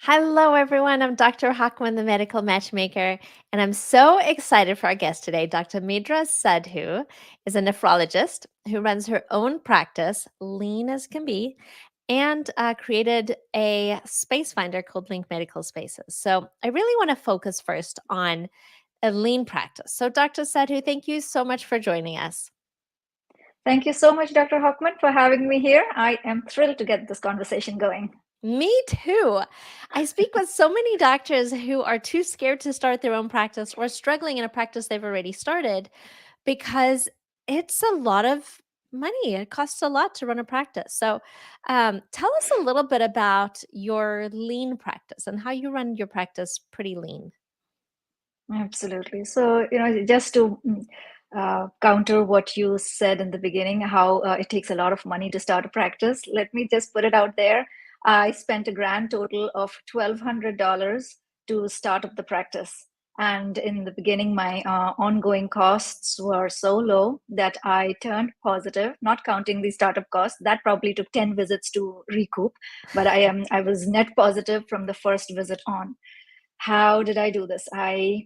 Hello, everyone. I'm Dr. Hakman, the medical matchmaker, and I'm so excited for our guest today. Dr. Mitra Sadhu is a nephrologist who runs her own practice, lean as can be, and created a space finder called Link Medical Spaces. So I really want to focus first on a lean practice. So, Dr. Sadhu, thank you so much for joining us. Thank you so much, Dr. Hockman, for having me here. I am thrilled to get this conversation going. Me too. I speak with so many doctors who are too scared to start their own practice or struggling in a practice they've already started because it's a lot of money. It costs a lot to run a practice. So, tell us a little bit about your lean practice and how you run your practice pretty lean. Absolutely. So, just to counter what you said in the beginning, how it takes a lot of money to start a practice, let me just put it out there. I spent a grand total of $1,200 to start up the practice. And in the beginning, my ongoing costs were so low that I turned positive, not counting the startup costs. That probably took 10 visits to recoup, but I was net positive from the first visit on. How did I do this? I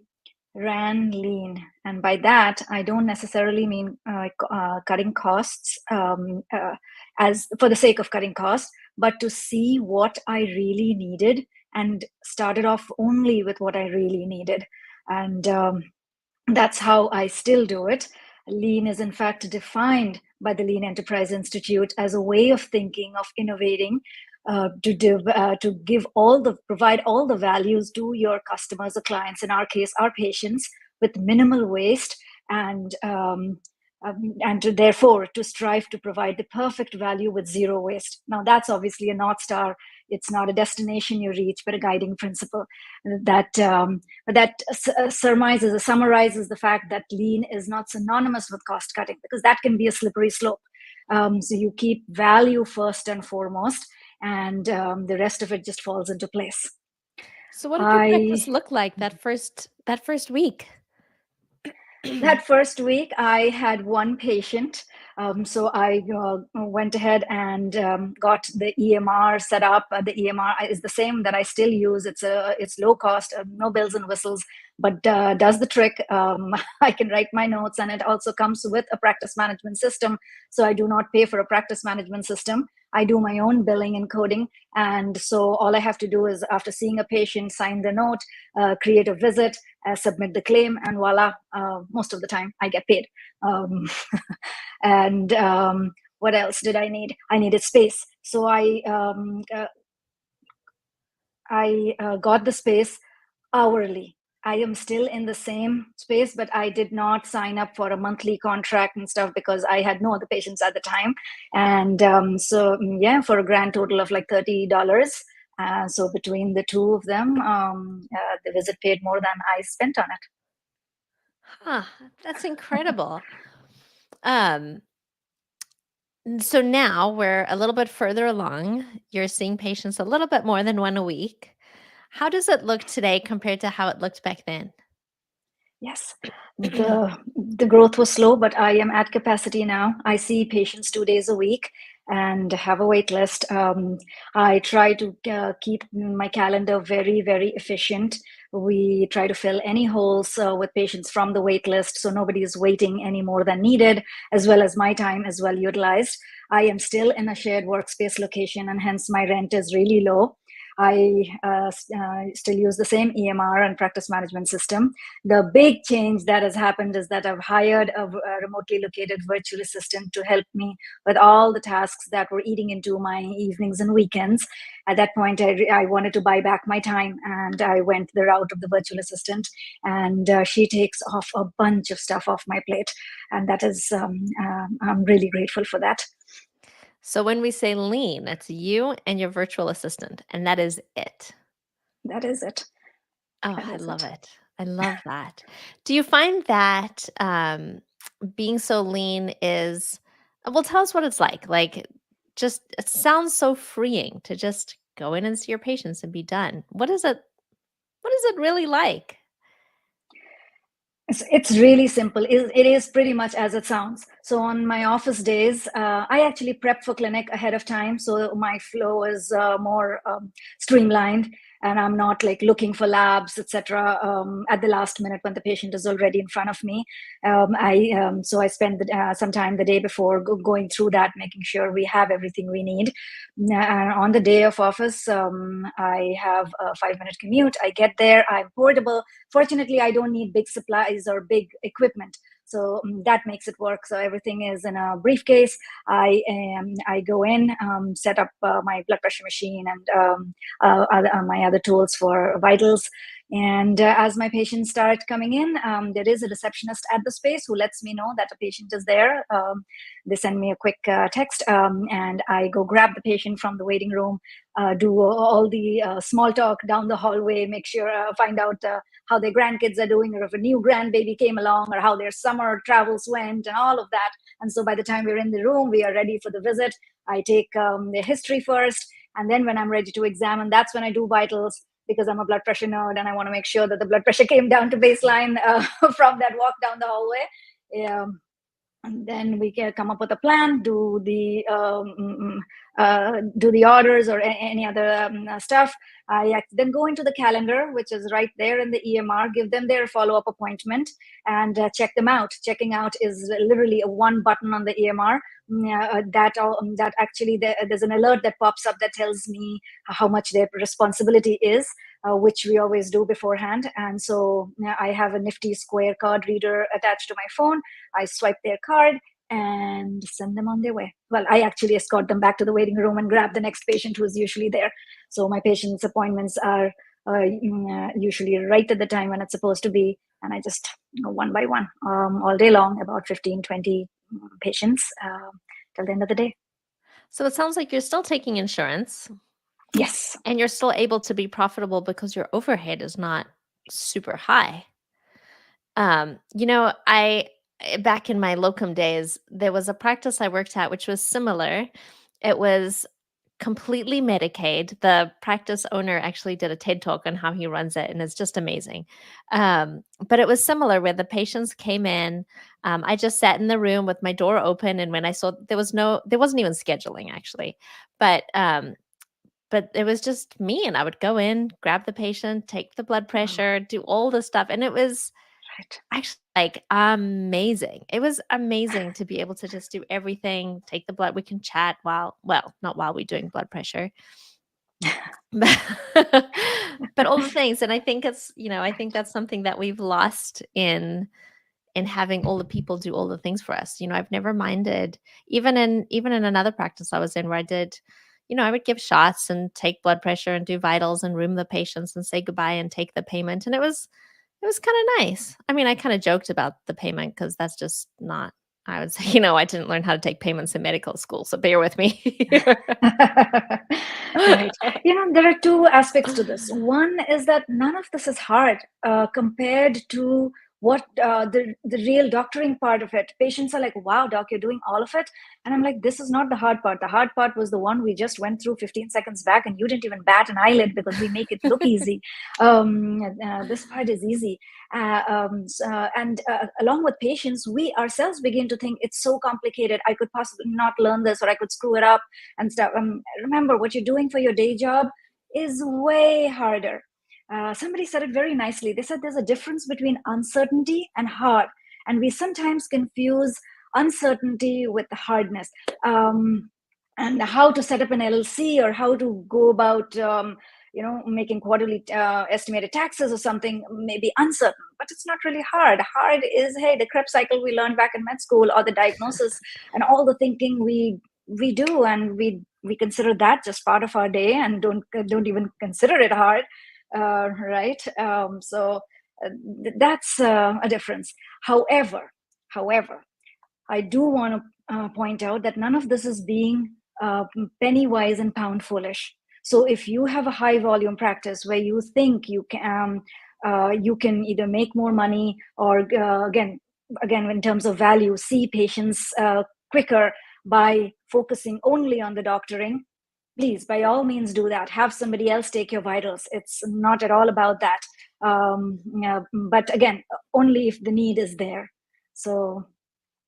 ran lean, and by that I don't necessarily mean cutting costs as for the sake of cutting costs, but to see what I really needed and started off only with what I really needed. And that's how I still do it. Lean is in fact defined by the Lean Enterprise Institute as a way of thinking, of innovating, to provide all the values to your customers or clients, in our case our patients, with minimal waste, and therefore to strive to provide the perfect value with zero waste. Now that's obviously a North Star. It's not a destination you reach, but a guiding principle that summarizes the fact that lean is not synonymous with cost cutting, because that can be a slippery slope. So you keep value first and foremost, and the rest of it just falls into place. So, what did your practice I look like that first week? That first week, I had one patient. So I went ahead and got the EMR set up. The EMR is the same that I still use. It's low cost, no bells and whistles, but does the trick. I can write my notes, and it also comes with a practice management system. So I do not pay for a practice management system. I do my own billing and coding. And so all I have to do is, after seeing a patient, sign the note, create a visit, submit the claim, and voila, most of the time I get paid. Um, and what else did I need? I needed space. So I got the space hourly. I am still in the same space, but I did not sign up for a monthly contract and stuff because I had no other patients at the time. And yeah, for a grand total of like $30. So between the two of them, the visit paid more than I spent on it. Huh, that's incredible. Um, so now we're a little bit further along. You're seeing patients a little bit more than one a week. How does it look today compared to how it looked back then? Yes, the growth was slow, but I am at capacity now. I see patients 2 days a week and have a wait list. I try to keep my calendar very, very efficient. We try to fill any holes with patients from the wait list, so nobody is waiting any more than needed, as well as my time is well utilized. I am still in a shared workspace location, and hence my rent is really low. I still use the same EMR and practice management system. The big change that has happened is that I've hired a remotely located virtual assistant to help me with all the tasks that were eating into my evenings and weekends. At that point, I wanted to buy back my time, and I went the route of the virtual assistant, and she takes off a bunch of stuff off my plate. And that is, I'm really grateful for that. So when we say lean, it's you and your virtual assistant, and that is it. That is it. Oh, That I is love it. it. I love that. Do you find that being so lean is, well, tell us what it's like. Like, just it sounds so freeing to just go in and see your patients and be done. What is it? What is it really like? It's really simple. It is pretty much as it sounds. So on my office days, I actually prep for clinic ahead of time, so my flow is more streamlined. and I'm not like looking for labs, etc. At the last minute when the patient is already in front of me. So I spend some time the day before going through that, making sure we have everything we need. And on the day of office, I have a 5-minute commute. I get there. I'm portable. Fortunately, I don't need big supplies or big equipment. So that makes it work. So everything is in a briefcase. I go in, set up my blood pressure machine and my other tools for vitals. And as my patients start coming in, there is a receptionist at the space who lets me know that a patient is there. They send me a quick text, and I go grab the patient from the waiting room, do all the small talk down the hallway, make sure, find out how their grandkids are doing, or if a new grandbaby came along, or how their summer travels went, and all of that. And so by the time we're in the room, we are ready for the visit. I take their history first, and then when I'm ready to examine, that's when I do vitals, because I'm a blood pressure nerd and I want to make sure that the blood pressure came down to baseline from that walk down the hallway. And then we can come up with a plan, do the orders or any other stuff. I then go into the calendar, which is right there in the EMR, give them their follow-up appointment, and check them out. Checking out is literally a one button on the EMR. That actually there's an alert that pops up that tells me how much their responsibility is, which we always do beforehand. And so I have a nifty square card reader attached to my phone. I swipe their card and send them on their way. Well, I actually escort them back to the waiting room and grab the next patient who is usually there. So my patients' appointments are usually right at the time when it's supposed to be. And I just go one by one all day long, about 15, 20 patients till the end of the day. So it sounds like you're still taking insurance. Yes. And you're still able to be profitable because your overhead is not super high. Back in my locum days, there was a practice I worked at which was similar. It was completely Medicaid. The practice owner actually did a TED talk on how he runs it, and it's just amazing. But it was similar where the patients came in. I just sat in the room with my door open, and when I saw there wasn't even scheduling actually, but it was just me, and I would go in, grab the patient, take the blood pressure, do all the stuff, and it was Right. actually, like, amazing. It was amazing to be able to just do everything, take the blood. We can chat not while we're doing blood pressure, but but all the things, and I think I think that's something that we've lost in having all the people do all the things for us. I've never minded, even in another practice I was in where I would give shots and take blood pressure and do vitals and room the patients and say goodbye and take the payment. And it was kind of nice. I mean, I kind of joked about the payment because that's just not, I would say, I didn't learn how to take payments in medical school. So bear with me. Right. There are two aspects to this. One is that none of this is hard compared to what the real doctoring part of it. Patients are like, wow, doc, you're doing all of it. And I'm like, this is not the hard part. The hard part was the one we just went through 15 seconds back, and you didn't even bat an eyelid because we make it look easy. This part is easy. And along with patients, we ourselves begin to think it's so complicated. I could possibly not learn this, or I could screw it up and stuff. Remember, what you're doing for your day job is way harder. Somebody said it very nicely. They said there's a difference between uncertainty and hard, and we sometimes confuse uncertainty with hardness. And how to set up an LLC, or how to go about making quarterly estimated taxes or something may be uncertain, but it's not really hard. Hard is, hey, the Krebs cycle we learned back in med school, or the diagnosis and all the thinking we do, and we consider that just part of our day and don't even consider it hard, right? So that's a difference. However, I do want to point out that none of this is being penny wise and pound foolish. So if you have a high volume practice where you think you can either make more money, or again in terms of value, see patients quicker by focusing only on the doctoring, please, by all means, do that. Have somebody else take your vitals. It's not at all about that. But again, only if the need is there. So,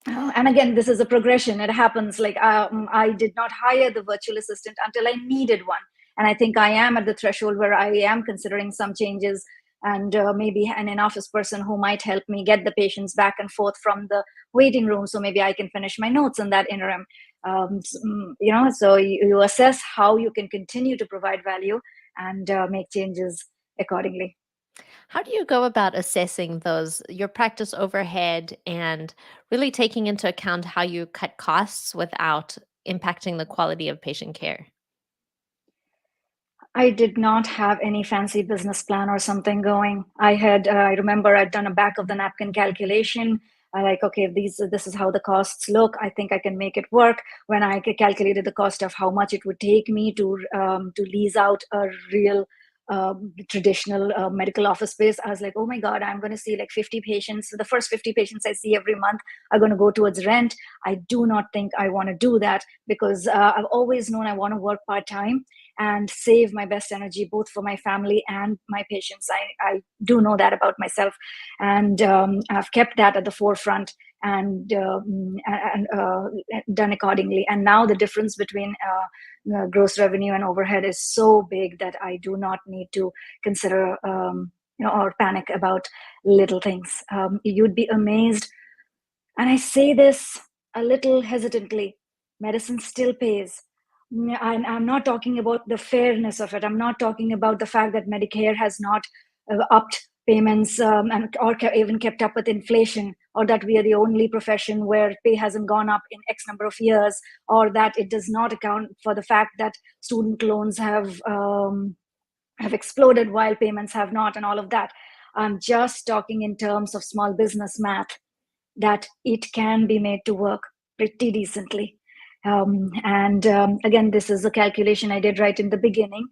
and again, this is a progression. It happens like I did not hire the virtual assistant until I needed one. And I think I am at the threshold where I am considering some changes, and maybe an in-office person who might help me get the patients back and forth from the waiting room, so maybe I can finish my notes in that interim. So you assess how you can continue to provide value and make changes accordingly. How do you go about assessing your practice overhead and really taking into account how you cut costs without impacting the quality of patient care? I did not have any fancy business plan or something going. I remember I'd done a back of the napkin calculation. I like, okay, this is how the costs look. I think I can make it work. When I calculated the cost of how much it would take me to lease out a real traditional medical office space, I was like, oh my God, I'm going to see like 50 patients. The first 50 patients I see every month are going to go towards rent. I do not think I want to do that, because I've always known I want to work part time and save my best energy both for my family and my patients. I do know that about myself, and I've kept that at the forefront and done accordingly. And now the difference between gross revenue and overhead is so big that I do not need to consider or panic about little things. You'd be amazed, and I say this a little hesitantly, medicine still pays. And I'm not talking about the fairness of it. I'm not talking about the fact that Medicare has not upped payments or even kept up with inflation, or that we are the only profession where pay hasn't gone up in X number of years, or that it does not account for the fact that student loans have exploded while payments have not, and all of that. I'm just talking in terms of small business math, that it can be made to work pretty decently. And again, this is a calculation I did right in the beginning.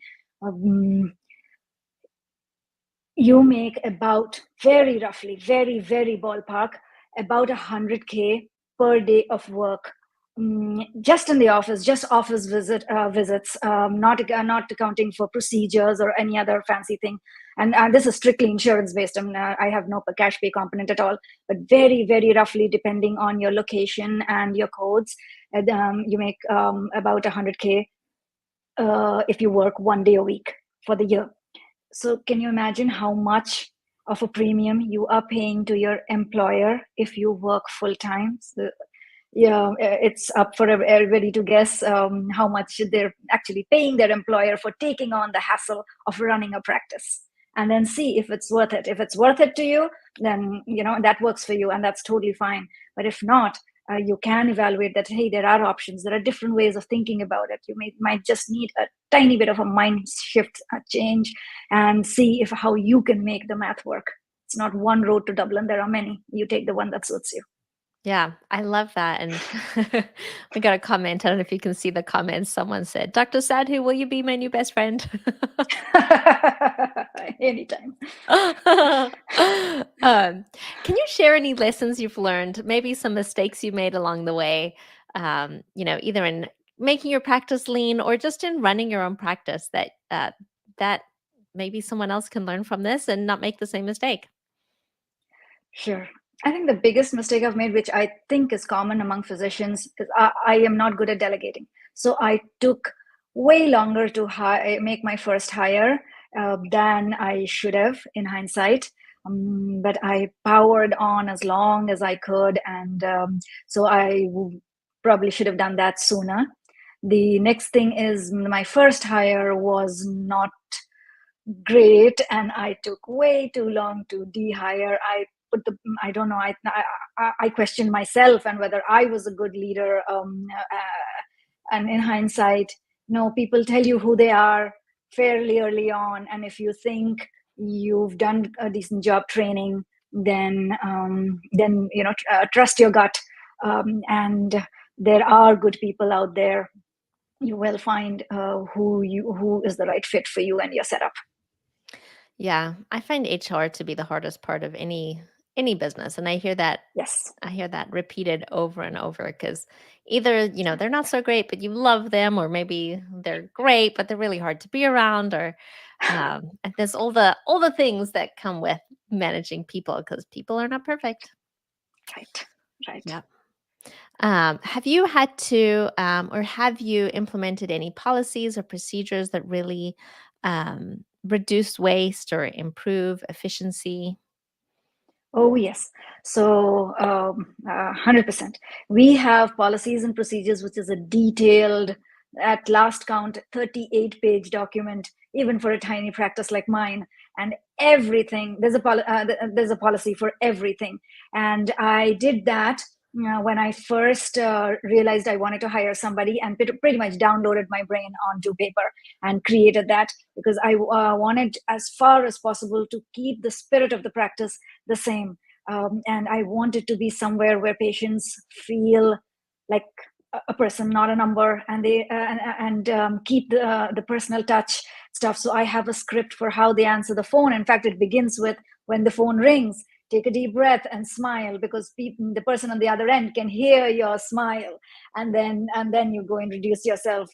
You make about, very roughly, very ballpark, about 100K per day of work, just in the office, just office visits, not accounting for procedures or any other fancy thing. And this is strictly insurance based. I have no cash pay component at all, but very roughly, depending on your location and your codes, you make about 100K if you work 1 day a week for the year. So can you imagine how much of a premium you are paying to your employer if you work full time? So, yeah, it's up for everybody to guess how much they're actually paying their employer for taking on the hassle of running a practice, and then see if it's worth it. If it's worth it to you, then that works for you, and that's totally fine. But if not, you can evaluate that, hey, there are options, there are different ways of thinking about it. You might just need a tiny bit of a mind shift, a change, and see if how you can make the math work. It's not one road to Dublin, there are many. You take the one that suits you. Yeah, I love that. And we got a comment. I don't know if you can see the comments. Someone said, Dr. Sadhu, will you be my new best friend? Anytime. Can you share any lessons you've learned, maybe some mistakes you made along the way, either in making your practice lean or just in running your own practice that maybe someone else can learn from this and not make the same mistake? Sure. I think the biggest mistake I've made, which I think is common among physicians, is I am not good at delegating. So I took way longer to make my first hire than I should have in hindsight. But I powered on as long as I could. And so probably should have done that sooner. The next thing is, my first hire was not great, and I took way too long to de-hire. I don't know, I questioned myself and whether I was a good leader. And in hindsight, no, people tell you who they are fairly early on, and if you think you've done a decent job training, then trust your gut. And there are good people out there. You will find who is the right fit for you and your setup. Yeah, I find HR to be the hardest part of any business, and Yes. I hear that repeated over and over because either, they're not so great, but you love them, or maybe they're great, but they're really hard to be around, or and there's all the things that come with managing people because people are not perfect. Right. Right. Yeah. Have you had to, or have you implemented any policies or procedures that really reduce waste or improve efficiency? Oh, yes. So, 100%. We have policies and procedures, which is a detailed, at last count, 38-page document, even for a tiny practice like mine. And everything, there's a policy for everything. And I did that when I first realized I wanted to hire somebody, and pretty much downloaded my brain onto paper and created that, because I wanted, as far as possible, to keep the spirit of the practice the same. And I want it to be somewhere where patients feel like a person, not a number, and they keep the personal touch stuff. So I have a script for how they answer the phone. In fact, it begins with, when the phone rings, take a deep breath and smile, because the person on the other end can hear your smile, and then you go introduce yourself.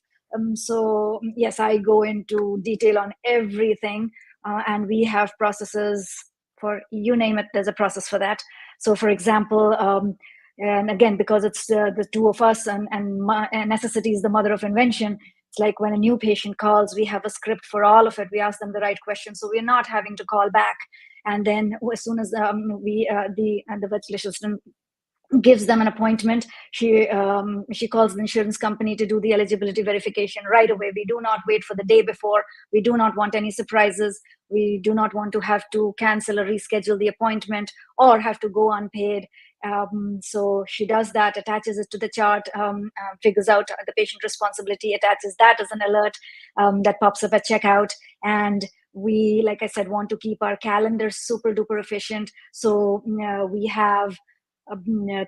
So yes, I go into detail on everything, and we have processes for, you name it, there's a process for that. So for example, and again, because it's the two of us, and necessity is the mother of invention, it's like when a new patient calls, we have a script for all of it. We ask them the right questions, so we're not having to call back. And then as soon as the virtual assistant gives them an appointment, she calls the insurance company to do the eligibility verification right away. We do not wait for the day before. We do not want any surprises. We do not want to have to cancel or reschedule the appointment, or have to go unpaid. So she does that, attaches it to the chart, figures out the patient responsibility, attaches that as an alert that pops up at checkout. And we, like I said, want to keep our calendar super duper efficient. So we have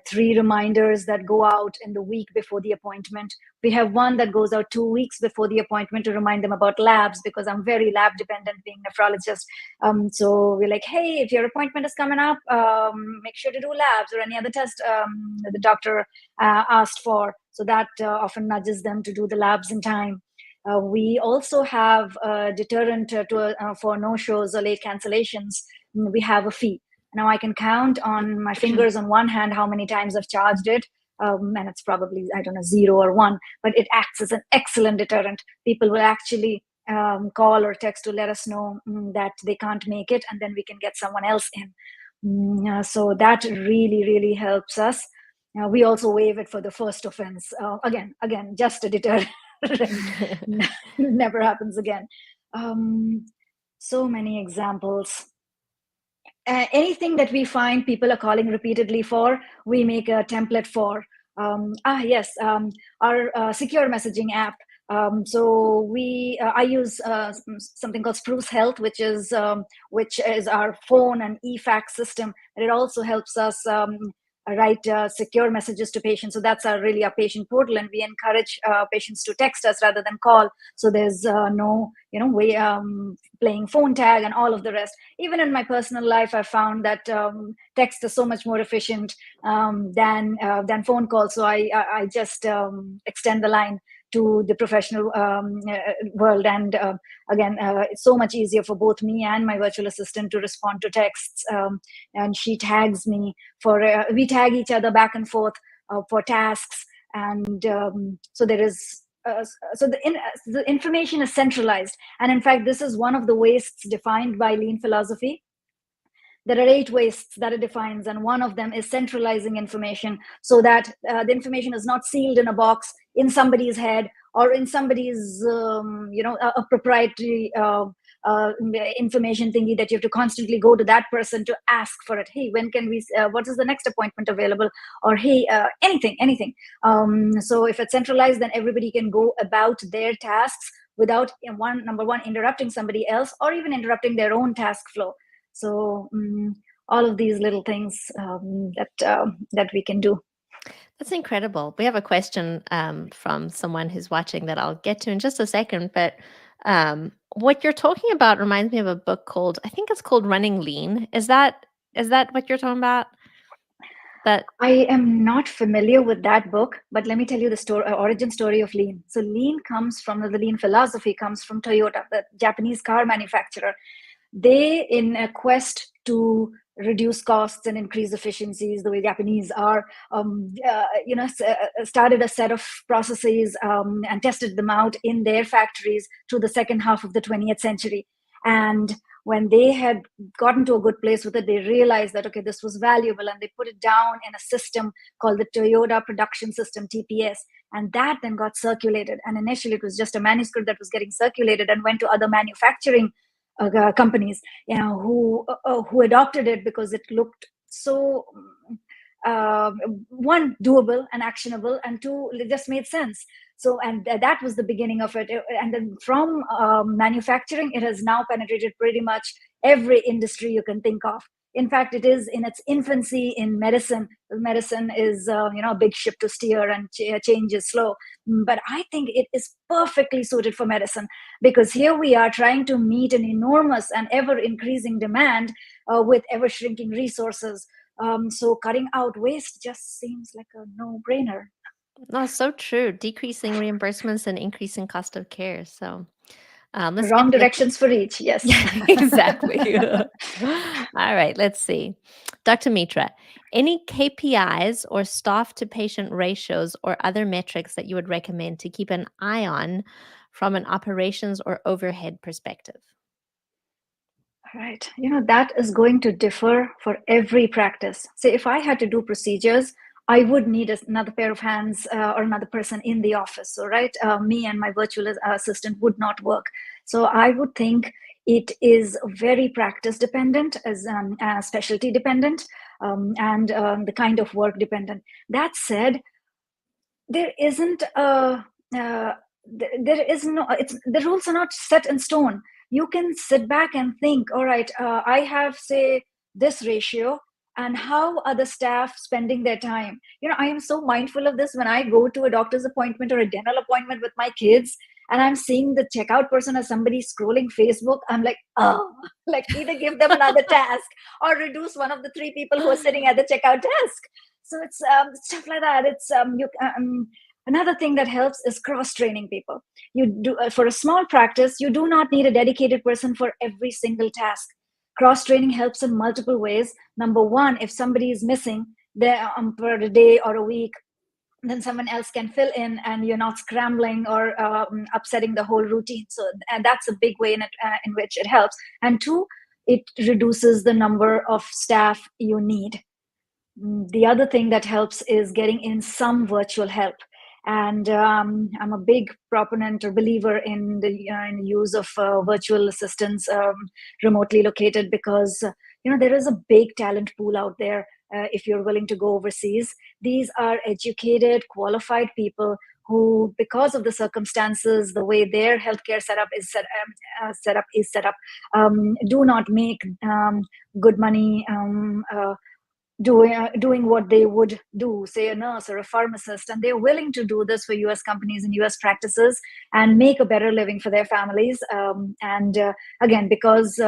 3 reminders that go out in the week before the appointment. We have one that goes out 2 weeks before the appointment to remind them about labs, because I'm very lab dependent, being a nephrologist. So we're like, hey, if your appointment is coming up, make sure to do labs or any other test the doctor asked for. So that often nudges them to do the labs in time. We also have a deterrent for no-shows or late cancellations. We have a fee. Now I can count on my fingers on one hand how many times I've charged it. And it's probably, I don't know, 0 or 1, but it acts as an excellent deterrent. People will actually call or text to let us know that they can't make it, and then we can get someone else in. So that really, really helps us. We also waive it for the first offense. Again, just a deterrent. Never happens again. So many examples. Anything that we find people are calling repeatedly for, we make a template for. Yes, our secure messaging app. So I use something called Spruce Health, which is our phone and e-fax system, and it also helps us write secure messages to patients. So that's really our patient portal, and we encourage patients to text us rather than call. So there's no way playing phone tag and all of the rest. Even in my personal life, I found that text is so much more efficient than phone calls. So I just extend the line to the professional world. And again, it's so much easier for both me and my virtual assistant to respond to texts. And she tags me we tag each other back and forth for tasks. And so there is the information is centralized. And in fact, this is one of the wastes defined by lean philosophy. There are 8 wastes that it defines, and one of them is centralizing information, so that the information is not sealed in a box in somebody's head, or in somebody's a proprietary information thingy that you have to constantly go to that person to ask for it. Hey, when can we what is the next appointment available? Or hey, anything. So if it's centralized, then everybody can go about their tasks without number one interrupting somebody else, or even interrupting their own task flow. So all of these little things that we can do. That's incredible. We have a question from someone who's watching that I'll get to in just a second. But what you're talking about reminds me of a book called, I think it's called Running Lean. Is that what you're talking about? I am not familiar with that book, but let me tell you the origin story of lean. So lean comes from the lean philosophy comes from Toyota, the Japanese car manufacturer. They, in a quest to reduce costs and increase efficiencies, the way Japanese are, started a set of processes and tested them out in their factories through the second half of the 20th century. And when they had gotten to a good place with it, they realized that, okay, this was valuable, and they put it down in a system called the Toyota Production System, TPS. And that then got circulated. And initially, it was just a manuscript that was getting circulated and went to other manufacturing companies, who adopted it because it looked so, one, doable and actionable, and two, it just made sense. So, and that was the beginning of it. And then from manufacturing, it has now penetrated pretty much every industry you can think of. In fact, it is in its infancy in medicine. Medicine is, a big ship to steer, and change is slow. But I think it is perfectly suited for medicine, because here we are trying to meet an enormous and ever increasing demand with ever shrinking resources. So cutting out waste just seems like a no-brainer. No, so true. Decreasing reimbursements and increasing cost of care. So let's get Wrong to the directions for each, yes. yeah, exactly. All right, let's see. Dr. Mitra, any KPIs or staff to patient ratios or other metrics that you would recommend to keep an eye on from an operations or overhead perspective? Right. That is going to differ for every practice. Say, if I had to do procedures, I would need another pair of hands or another person in the office. So, right, me and my virtual assistant would not work. So, I would think it is very practice dependent, as specialty dependent, and the kind of work dependent. That said, there isn't a there is no, it's, the rules are not set in stone. You can sit back and think, all right, I have, say, this ratio, and how are the staff spending their time? I am so mindful of this when I go to a doctor's appointment or a dental appointment with my kids, and I'm seeing the checkout person as somebody scrolling Facebook. I'm like, oh, like, either give them another task or reduce one of the three people who are sitting at the checkout desk. So it's stuff like that. It's another thing that helps is cross training people. You do for a small practice, you do not need a dedicated person for every single task. Cross training helps in multiple ways. Number one, if somebody is missing there for a day or a week, then someone else can fill in, and you're not scrambling or upsetting the whole routine. So, and that's a big way in which it helps. And two, it reduces the number of staff you need. The other thing that helps is getting in some virtual help. And I'm a big proponent or believer in the use of virtual assistants remotely located, because there is a big talent pool out there. If you're willing to go overseas, these are educated, qualified people who, because of the circumstances, the way their healthcare setup is set up, do not make good money doing what they would do, say, a nurse or a pharmacist, and they're willing to do this for US companies and US practices and make a better living for their families. And again, because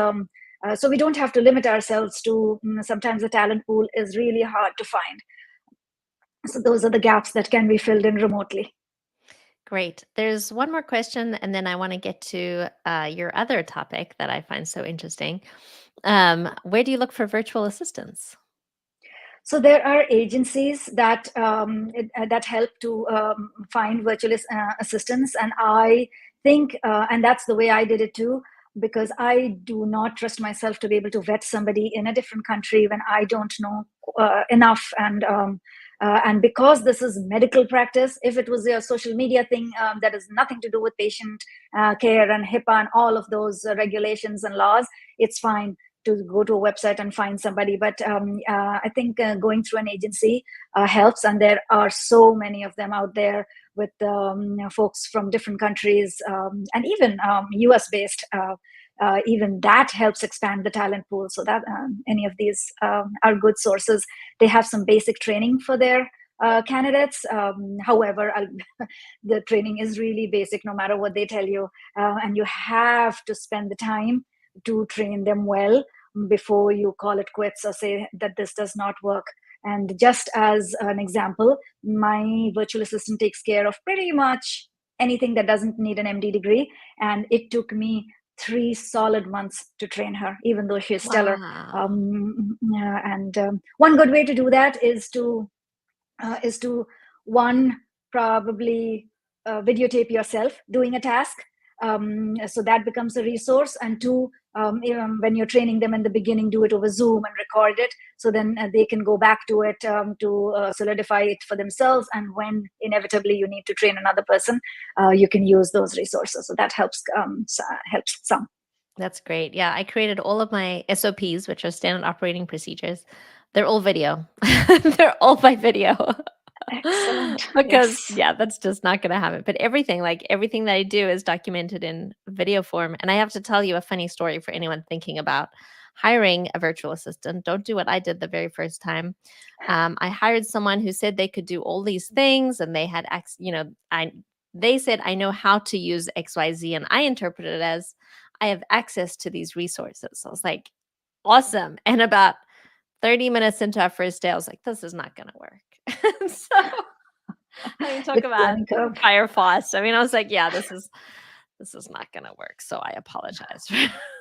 so we don't have to limit ourselves to, sometimes the talent pool is really hard to find. So those are the gaps that can be filled in remotely. Great. There's one more question, and then I want to get to your other topic that I find so interesting. Where do you look for virtual assistants? So there are agencies that that help to find virtual assistants, and I think, and that's the way I did it too, because I do not trust myself to be able to vet somebody in a different country when I don't know enough. And because this is medical practice, if it was a social media thing that has nothing to do with patient care and HIPAA and all of those regulations and laws, it's fine to go to a website and find somebody. But I think going through an agency helps, and there are so many of them out there with folks from different countries, and even US based. Even that helps expand the talent pool, so that any of these are good sources. They have some basic training for their candidates. However, the training is really basic no matter what they tell you, and you have to spend the time to train them well before you call it quits or say that this does not work. And just as an example, my virtual assistant takes care of pretty much anything that doesn't need an MD degree. And it took me 3 solid months to train her, even though she's stellar. Wow. Yeah, and one good way to do that is to one, probably videotape yourself doing a task, so that becomes a resource. And two, when you're training them in the beginning, do it over Zoom and record it, so then they can go back to it to solidify it for themselves. And when inevitably you need to train another person, you can use those resources. So that helps some. That's great. Yeah, I created all of my SOPs, which are standard operating procedures. They're all video. They're all by video. Excellent. Because Yes. yeah, that's just not gonna happen. But everything, like everything that I do is documented in video form. And I have to tell you a funny story for anyone thinking about hiring a virtual assistant. Don't do what I did the very first time. I hired someone who said they could do all these things and they had they said I know how to use XYZ, and I interpreted it as I have access to these resources. So I was like, awesome. And about 30 minutes into our first day, I was like, this is not going to work. So, I mean, talk It's a about learning curve. fire fast. I mean, I was like, yeah, this is not going to work. So I apologize,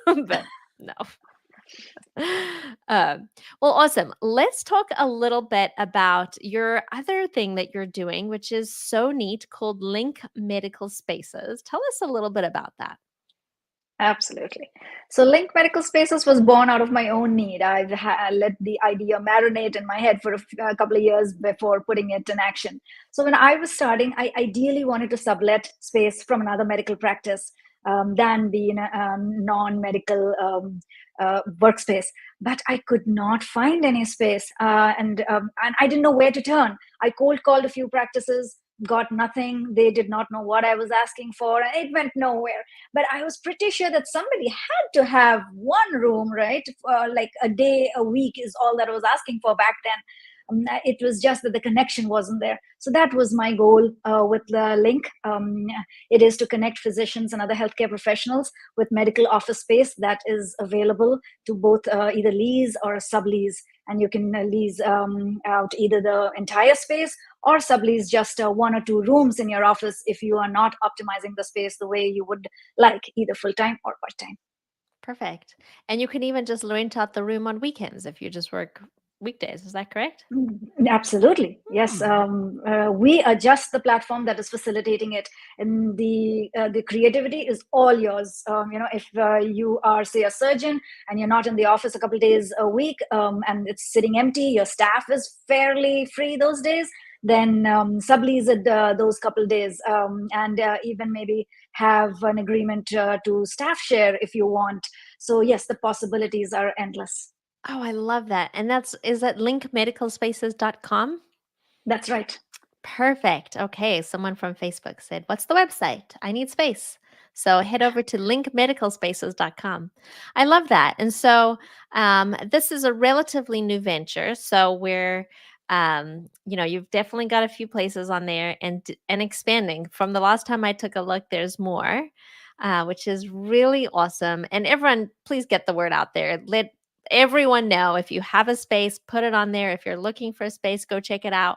but no. Um, well, awesome. Let's talk a little bit about your other thing that you're doing, which is so neat, called Link Medical Spaces. Tell us a little bit about that. Absolutely. So, Link Medical Spaces was born out of my own need. Let the idea marinate in my head for a couple of years before putting it in action. So, when I was starting, I ideally wanted to sublet space from another medical practice than be in a non medical workspace. But I could not find any space, and I didn't know where to turn. I cold called a few practices, got nothing. They did not know what I was asking for, and it went nowhere. But I was pretty sure that somebody had to have one room, right? Like a day a week is all that I was asking for back then. It was just that the connection wasn't there. So that was my goal with the Link. It is to connect physicians and other healthcare professionals with medical office space that is available to both either lease or sublease. And you can lease out either the entire space or sublease just one or two rooms in your office if you are not optimizing the space the way you would like, either full-time or part-time. Perfect. And you can even just rent out the room on weekends if you just work weekdays. Is that correct? Absolutely. Yes. Hmm. We adjust the platform that is facilitating it, and the creativity is all yours. If you are, say, a surgeon and you're not in the office a couple of days a week, and it's sitting empty, your staff is fairly free those days, then sublease it those couple of days, and even maybe have an agreement to staff share if you want. So yes, the possibilities are endless. Oh, I love that. And is that linkmedicalspaces.com? That's right. Perfect. Okay. Someone from Facebook said, what's the website? I need space. So head over to linkmedicalspaces.com. I love that. And so this is a relatively new venture. So you've definitely got a few places on there and expanding. From the last time I took a look, there's more, which is really awesome. And everyone, please get the word out there. Let everyone know if you have a space, put it on there. If you're looking for a space, go check it out,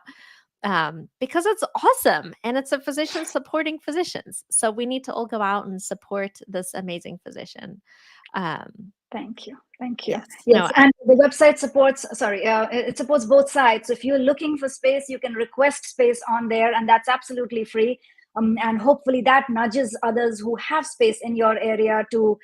because it's awesome and it's a physician supporting physicians. So we need to all go out and support this amazing physician. Thank you. Thank you. Yes. No, Yes, and the website supports, sorry, it supports both sides. So if you're looking for space, you can request space on there, and that's absolutely free. And hopefully that nudges others who have space in your area to,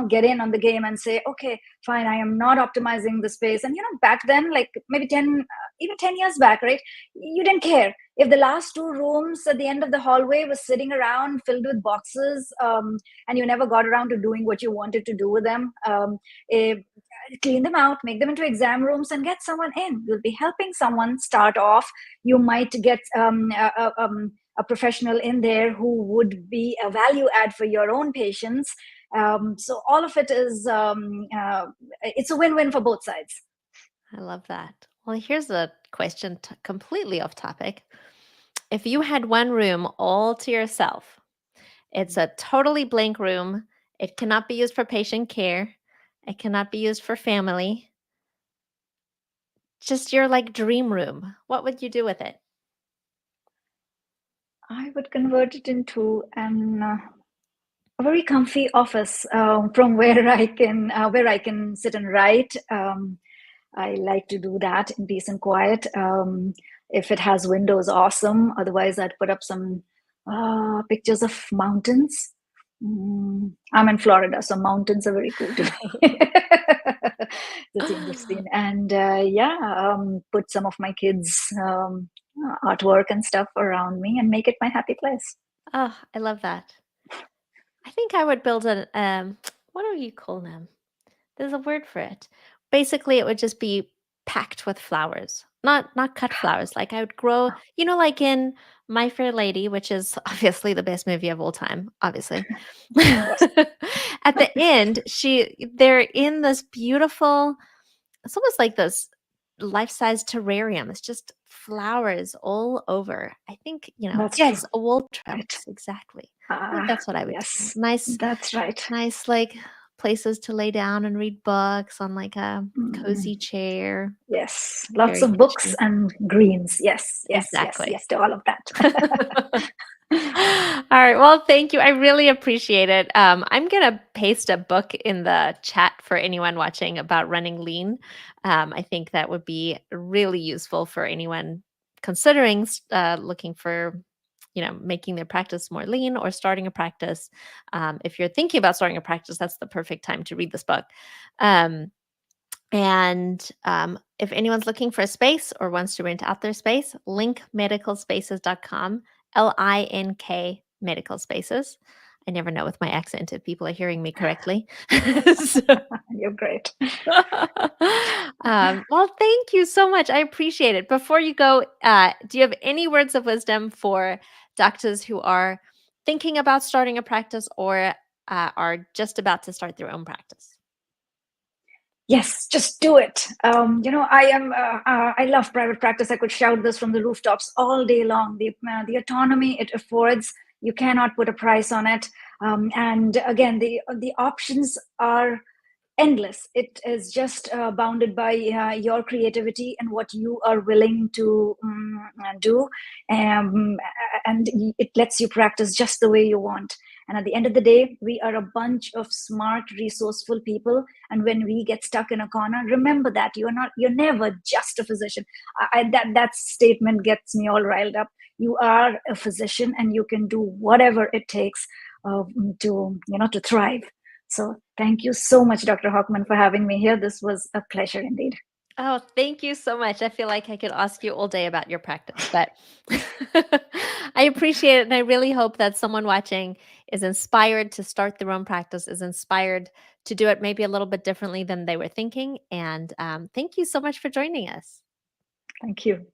get in on the game and say, okay, fine, I am not optimizing the space. And, back then, like maybe 10, even 10 years back, right? You didn't care. If the last two rooms at the end of the hallway was sitting around filled with boxes, and you never got around to doing what you wanted to do with them, eh, clean them out, make them into exam rooms, and get someone in. You'll be helping someone start off. You might get a professional in there who would be a value add for your own patients. So all of it is it's a win-win for both sides. I love that. Well, here's a question completely off topic. If you had one room all to yourself, it's a totally blank room. It cannot be used for patient care. It cannot be used for family. Just your like dream room. What would you do with it? I would convert it into an a very comfy office from where I can sit and write. I like to do that in peace and quiet. If it has windows, awesome. Otherwise, I'd put up some pictures of mountains. I'm in Florida, so mountains are very cool to me. The change of scene, and yeah, put some of my kids' artwork and stuff around me, and make it my happy place. Oh, I love that. I think I would build an what do you call them? There's a word for it. Basically, it would just be packed with flowers. Not cut flowers. Like I would grow, like in My Fair Lady, which is obviously the best movie of all time, obviously. Yes, At the end, they're in this beautiful, it's almost like this life-size terrarium. It's just flowers all over. I think, that's true. yes, a wall Right. trellis, exactly. I think that's what I would do. Yes, Nice, that's right. nice, like places to lay down and read books on like a Mm, cozy chair. yes, lots Very of books kitschy. and greens. Yes, yes, yes, Exactly. yes to all of that. All right. Well, thank you. I really appreciate it. I'm going to paste a book in the chat for anyone watching about running lean. I think that would be really useful for anyone considering looking for, making their practice more lean or starting a practice. If you're thinking about starting a practice, that's the perfect time to read this book. Um, and if anyone's looking for a space or wants to rent out their space, linkmedicalspaces.com, LINK medical spaces. I never know with my accent if people are hearing me correctly. So, You're great. well, thank you so much. I appreciate it. Before you go, do you have any words of wisdom for doctors who are thinking about starting a practice or are just about to start their own practice? Yes, just do it. I love private practice. I could shout this from the rooftops all day long. The autonomy it affords, you cannot put a price on it. And again, the options are endless. It is just bounded by your creativity and what you are willing to do, um, and it lets you practice just the way you want. And at the end of the day, we are a bunch of smart, resourceful people. And when we get stuck in a corner, remember that you're never just a physician. That statement gets me all riled up. You are a physician, and you can do whatever it takes to thrive. So thank you so much, Dr. Hockman, for having me here. This was a pleasure indeed. Oh, thank you so much. I feel like I could ask you all day about your practice, but I appreciate it. And I really hope that someone watching is inspired to start their own practice, is inspired to do it maybe a little bit differently than they were thinking. And thank you so much for joining us. Thank you.